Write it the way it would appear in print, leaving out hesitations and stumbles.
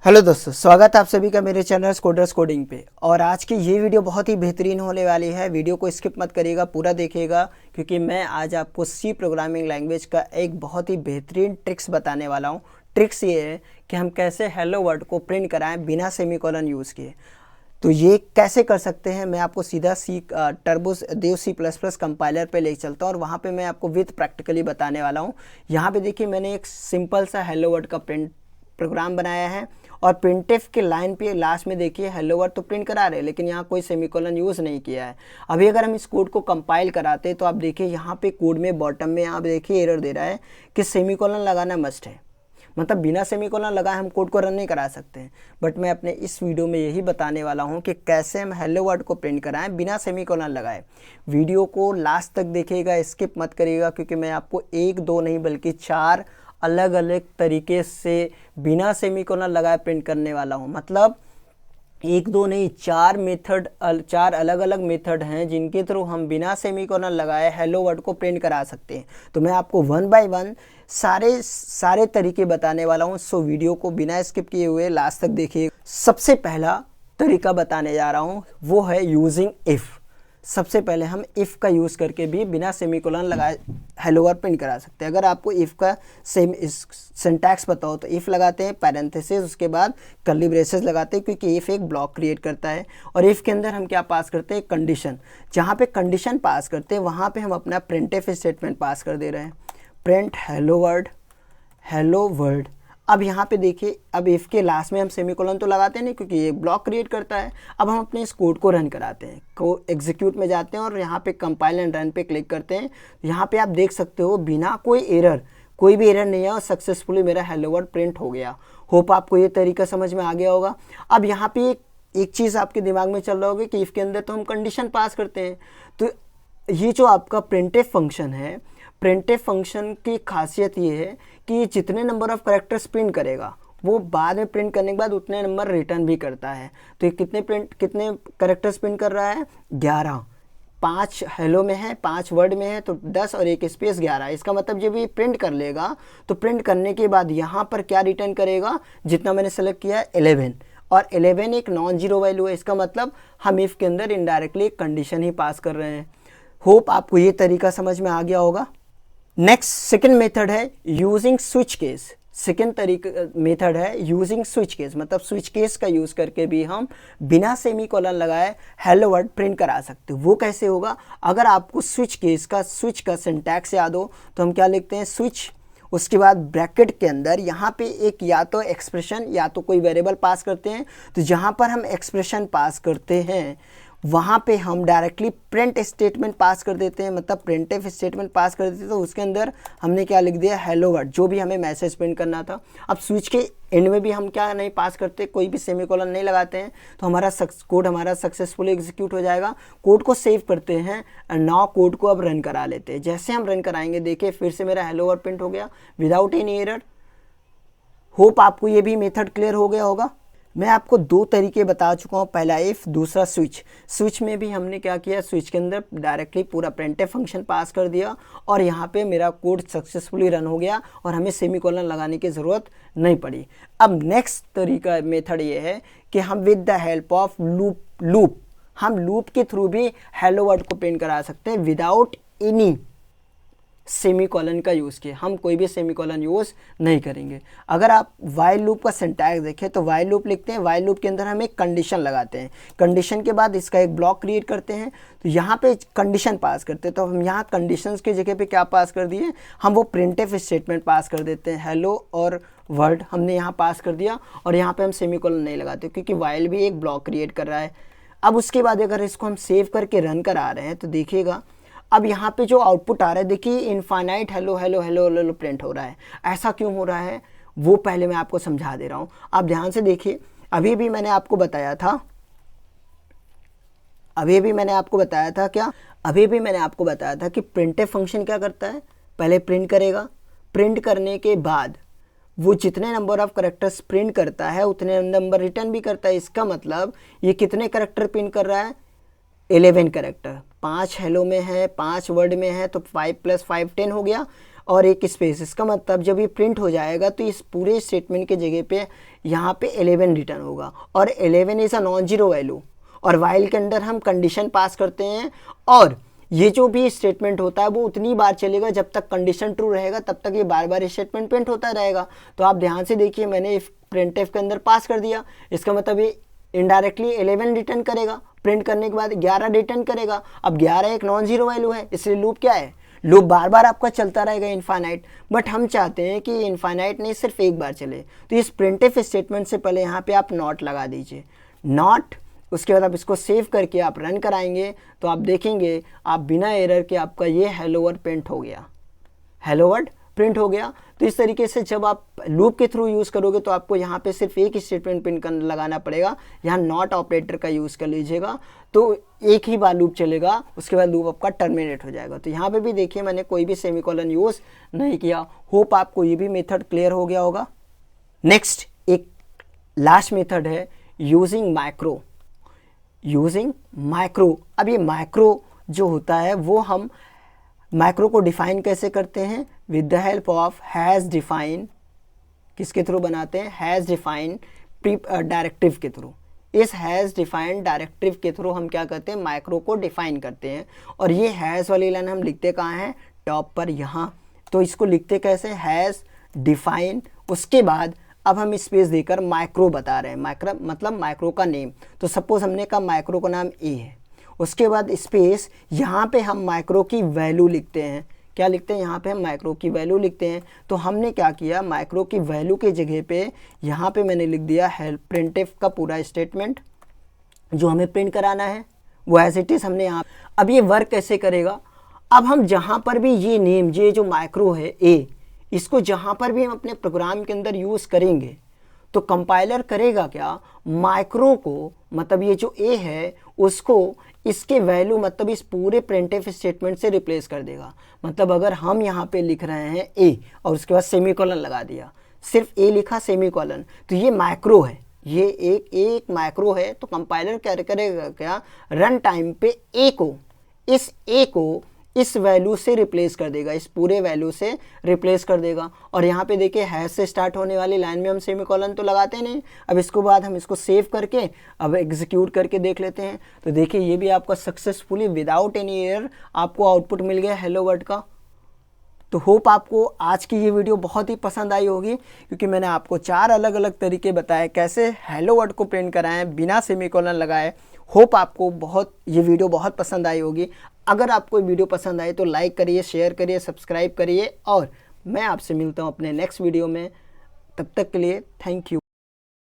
Hello दोस्तों, स्वागत है आप सभी का मेरे चैनल कोडर्स कोडिंग पे। और आज की ये वीडियो बहुत ही बेहतरीन होने वाली है। वीडियो को स्किप मत करिएगा, पूरा देखिएगा, क्योंकि मैं आज आपको सी प्रोग्रामिंग लैंग्वेज का एक बहुत ही बेहतरीन ट्रिक्स बताने वाला हूँ। ट्रिक्स ये है कि हम कैसे हेलो वर्ड को प्रिंट कराएं बिना सेमीकोलन यूज़ किए। तो ये कैसे कर सकते हैं, मैं आपको सीधा टर्बो देव C++ कंपाइलर पे ले चलता हूँ और वहाँ पे मैं आपको विद प्रैक्टिकली बताने वाला हूँ। यहाँ पे देखिए, मैंने एक सिंपल सा हेलो वर्ड का प्रिंट प्रोग्राम बनाया है और प्रिंटफ के लाइन पे लास्ट में देखिए हेलो वर्ड तो प्रिंट करा रहे हैं, लेकिन यहाँ कोई सेमीकोलन यूज़ नहीं किया है। अभी अगर हम इस कोड को कंपाइल कराते तो आप देखिए यहाँ पे कोड में बॉटम में आप देखिए एरर दे रहा है कि सेमीकोलन लगाना मस्ट है, मतलब बिना सेमीकोलन लगाए हम कोड को रन नहीं करा सकते हैं। बट मैं अपने इस वीडियो में यही बताने वाला हूँ कि कैसे हम हेलो वर्ड को प्रिंट कराएं बिना सेमीकोलन लगाए। वीडियो को लास्ट तक देखिएगा, स्किप मत करिएगा, क्योंकि मैं आपको एक दो नहीं बल्कि चार अलग अलग तरीके से बिना सेमीकोलन लगाए प्रिंट करने वाला हूँ। मतलब एक दो नहीं, चार अलग अलग मेथड हैं जिनके थ्रू हम बिना सेमीकोलन लगाए हेलो वर्ड को प्रिंट करा सकते हैं। तो मैं आपको वन बाय वन सारे तरीके बताने वाला हूँ। सो वीडियो को बिना स्किप किए हुए लास्ट तक देखिए। सबसे पहला तरीका बताने जा रहा हूँ वो है यूजिंग इफ़। सबसे पहले हम इफ़ का यूज़ करके भी बिना सेमीकोलन लगाए हेलो वर्ड प्रिंट करा सकते हैं। अगर आपको इफ़ का सिंटैक्स पता हो तो इफ़ लगाते हैं, पैरेंथेसिस, उसके बाद कर्ली ब्रेसेस लगाते हैं, क्योंकि इफ़ एक ब्लॉक क्रिएट करता है। और इफ़ के अंदर हम क्या पास करते हैं, कंडीशन। जहाँ पे कंडीशन पास करते हैं वहाँ पे हम अपना प्रिंटफ स्टेटमेंट पास कर दे रहे हैं, प्रिंट हेलो वर्ड। अब यहाँ पे देखिए, अब इफ़ के लास्ट में हम सेमीकोलन तो लगाते नहीं, क्योंकि ये ब्लॉक क्रिएट करता है। अब हम अपने इस कोड को रन कराते हैं, को एग्जीक्यूट में जाते हैं और यहाँ पे कंपाइल एंड रन पे क्लिक करते हैं। यहाँ पे आप देख सकते हो बिना कोई भी एरर नहीं है और सक्सेसफुली मेरा हेलो वर्ड प्रिंट हो गया। होप आपको ये तरीका समझ में आ गया होगा। अब यहाँ पे एक चीज़ आपके दिमाग में चल रहा होगा कि इफ़ के अंदर तो हम कंडीशन पास करते हैं। तो ये जो आपका प्रिंटफ फंक्शन है, प्रिंटफ फंक्शन की खासियत ये है कि ये जितने नंबर ऑफ कैरेक्टर्स प्रिंट करेगा वो बाद में प्रिंट करने के बाद उतने नंबर रिटर्न भी करता है। तो ये कितने कैरेक्टर्स प्रिंट कर रहा है, 11। 5 हेलो में है, 5 वर्ड में है, तो 10 और एक स्पेस 11। इसका मतलब जब ये प्रिंट कर लेगा तो प्रिंट करने के बाद यहाँ पर क्या रिटर्न करेगा, जितना मैंने सेलेक्ट किया है 11। और 11 एक नॉन जीरो वैल्यू है। इसका मतलब हम इफ़ के अंदर इनडायरेक्टली एक कंडीशन ही पास कर रहे हैं। होप आपको ये तरीका समझ में आ गया होगा। नेक्स्ट सेकंड मेथड है using switch case. Second method है यूजिंग स्विच केस, मतलब स्विच केस का यूज़ करके भी हम बिना सेमीकोलन लगाए हेलो वर्ड प्रिंट करा सकते हो। वो कैसे होगा, अगर आपको स्विच का सिंटैक्स याद हो तो हम क्या लिखते हैं, स्विच, उसके बाद ब्रैकेट के अंदर यहाँ पे एक या तो एक्सप्रेशन या तो कोई वेरिएबल पास करते हैं। तो जहाँ पर हम एक्सप्रेशन पास करते हैं वहाँ पे हम डायरेक्टली प्रिंट स्टेटमेंट पास कर देते हैं, मतलब प्रिंटफ स्टेटमेंट पास कर देते हैं। तो उसके अंदर हमने क्या लिख दिया, हेलो वर्ड, जो भी हमें मैसेज प्रिंट करना था। अब स्विच के एंड में भी हम क्या नहीं पास करते, कोई भी सेमीकोलन नहीं लगाते हैं, तो हमारा कोड हमारा सक्सेसफुली एग्जीक्यूट हो जाएगा। कोड को सेव करते हैं और नाउ कोड को अब रन करा लेते हैं। जैसे हम रन कराएंगे देखिए फिर से मेरा हेलो वर्ड प्रिंट हो गया विदाउट एनी एरर। होप आपको ये भी मेथड क्लियर हो गया होगा। मैं आपको दो तरीके बता चुका हूँ, पहला इफ़, दूसरा स्विच। स्विच में भी हमने क्या किया, स्विच के अंदर डायरेक्टली पूरा प्रिंटफ फंक्शन पास कर दिया और यहाँ पे मेरा कोड सक्सेसफुली रन हो गया और हमें सेमीकोलन लगाने की ज़रूरत नहीं पड़ी। अब नेक्स्ट तरीका मेथड ये है कि हम with the help of loop हम लूप के थ्रू भी हेलो वर्ड को प्रिंट करा सकते हैं विदाउट एनी सेमीकोलन का यूज़ किए। हम कोई भी सेमीकोलन यूज़ नहीं करेंगे। अगर आप वाइल लूप का सिंटैक्स देखें तो वाइल लूप लिखते हैं, वाइल लूप के अंदर हम एक कंडीशन लगाते हैं, कंडीशन के बाद इसका एक ब्लॉक क्रिएट करते हैं। तो यहाँ पे कंडीशन पास करते हैं, तो हम यहाँ कंडीशंस की जगह पे क्या पास कर दिए, हम वो प्रिंटफ स्टेटमेंट पास कर देते हैं। हेलो और वर्ड हमने यहाँ पास कर दिया और यहाँ पर हम सेमीकोलन नहीं लगाते, क्योंकि वाइल भी एक ब्लॉक क्रिएट कर रहा है। अब उसके बाद अगर इसको हम सेव करके रन करा रहे हैं तो देखिएगा अब यहाँ पे जो आउटपुट आ रहा है, देखिए infinite hello hello hello hello print हो रहा है। ऐसा क्यों हो रहा है वो पहले मैं आपको समझा दे रहा हूँ। आप ध्यान से देखिए, अभी भी मैंने आपको बताया था कि प्रिंटफ फंक्शन क्या करता है, पहले प्रिंट करेगा, प्रिंट करने के बाद वो जितने नंबर ऑफ करेक्टर्स प्रिंट करता है उतने नंबर रिटर्न भी करता है। इसका मतलब ये कितने करेक्टर प्रिंट कर रहा है, 11 करेक्टर। 5 हेलो में है, 5 वर्ड में है, तो 5 + 5 10 हो गया। और एक स्पेस। इसका मतलब जब ये प्रिंट हो जाएगा तो इस पूरे स्टेटमेंट के जगह पे यहाँ पे 11 रिटर्न होगा और 11 is a non zero value. और वाइल के अंदर हम कंडीशन पास करते हैं और ये जो भी स्टेटमेंट होता है वो उतनी बार चलेगा जब तक कंडीशन ट्रू रहेगा, तब तक ये बार बार स्टेटमेंट प्रिंट होता रहेगा। तो आप ध्यान से देखिए, मैंने इफ प्रिंटफ के अंदर पास कर दिया, इसका मतलब ये इनडायरेक्टली 11 रिटर्न करेगा, प्रिंट करने के बाद 11 रिटर्न करेगा। अब 11 एक नॉन जीरो वैल्यू है, इसलिए लूप क्या है, लूप बार बार आपका चलता रहेगा इनफाइनाइट। बट हम चाहते हैं कि इनफाइनाइट नहीं, सिर्फ एक बार चले। तो इस प्रिंटफ स्टेटमेंट से पहले यहाँ पे आप नॉट लगा दीजिए, नॉट। उसके बाद आप इसको सेव करके आप रन कराएंगे तो आप देखेंगे आप बिना एरर के आपका ये हेलो वर्ड प्रिंट हो गया, हेलो वर्ड प्रिंट हो गया। तो इस तरीके से जब आप लूप के थ्रू यूज़ करोगे तो आपको यहाँ पे सिर्फ एक स्टेटमेंट प्रिंट लगाना पड़ेगा। यहाँ नॉट ऑपरेटर का यूज़ कर लीजिएगा तो एक ही बार लूप चलेगा, उसके बाद लूप आपका टर्मिनेट हो जाएगा। तो यहाँ पे भी देखिए मैंने कोई भी सेमीकोलन यूज़ नहीं किया। होप आपको ये भी मेथड क्लियर हो गया होगा। नेक्स्ट एक लास्ट मेथड है यूजिंग माइक्रो, यूजिंग माइक्रो। अब ये माइक्रो जो होता है वो हम माइक्रो को डिफाइन कैसे करते हैं, with the help of has define. किसके थ्रू बनाते हैं, हैज़ डिफाइन डायरेक्टिव के थ्रू। इस हैज़ डिफाइन डायरेक्टिव के थ्रू हम क्या करते हैं, माइक्रो को डिफाइन करते हैं। और ये हैज़ वाली लाइन हम लिखते कहाँ हैं, टॉप पर यहाँ। तो इसको लिखते कैसे, हैज़ डिफाइन, उसके बाद अब हम स्पेस देकर माइक्रो बता रहे हैं, माइक्रो मतलब माइक्रो का नेम। तो सपोज हमने कहा माइक्रो का नाम ए है, उसके बाद स्पेस, यहाँ पे हम माइक्रो की वैल्यू लिखते हैं। क्या लिखते हैं, यहाँ पे हम माइक्रो की वैल्यू लिखते हैं। तो हमने क्या किया, माइक्रो की वैल्यू के जगह पे यहाँ पे मैंने लिख दिया हेल्प प्रिंटफ का पूरा स्टेटमेंट जो हमें प्रिंट कराना है, वो एज इट इज़ हमने यहाँ। अब ये वर्क कैसे करेगा, अब हम जहाँ पर भी ये नेम, ये जो माइक्रो है ए, इसको जहाँ पर भी हम अपने प्रोग्राम के अंदर यूज़ करेंगे तो कंपाइलर करेगा क्या, माइक्रो को मतलब ये जो ए है उसको इसके वैल्यू मतलब इस पूरे प्रिंटफ स्टेटमेंट से रिप्लेस कर देगा। मतलब अगर हम यहाँ पे लिख रहे हैं ए और उसके बाद सेमीकोलन लगा दिया, सिर्फ ए लिखा सेमीकोलन, तो ये माइक्रो है, ये एक माइक्रो है। तो कंपाइलर क्या करेगा क्या, रन टाइम पे ए को, इस ए को इस वैल्यू से रिप्लेस कर देगा, इस पूरे वैल्यू से रिप्लेस कर देगा। और यहाँ पे देखिए हैश से स्टार्ट होने वाली लाइन में हम सेमीकोलन तो लगाते नहीं। अब इसको बाद हम इसको सेव करके अब एग्जीक्यूट करके देख लेते हैं। तो देखिए ये भी आपका सक्सेसफुली विदाउट एनी एरर आपको आउटपुट मिल गया हेलो वर्ड का। तो होप आपको आज की ये वीडियो बहुत ही पसंद आई होगी, क्योंकि मैंने आपको 4 अलग अलग तरीके बताए कैसे हेलो वर्ड को प्रिंट कराएं बिना सेमीकोलन लगाए। होप आपको ये वीडियो बहुत पसंद आई होगी। अगर आपको वीडियो पसंद आए तो लाइक करिए, शेयर करिए, सब्सक्राइब करिए और मैं आपसे मिलता हूँ अपने नेक्स्ट वीडियो में। तब तक के लिए थैंक यू।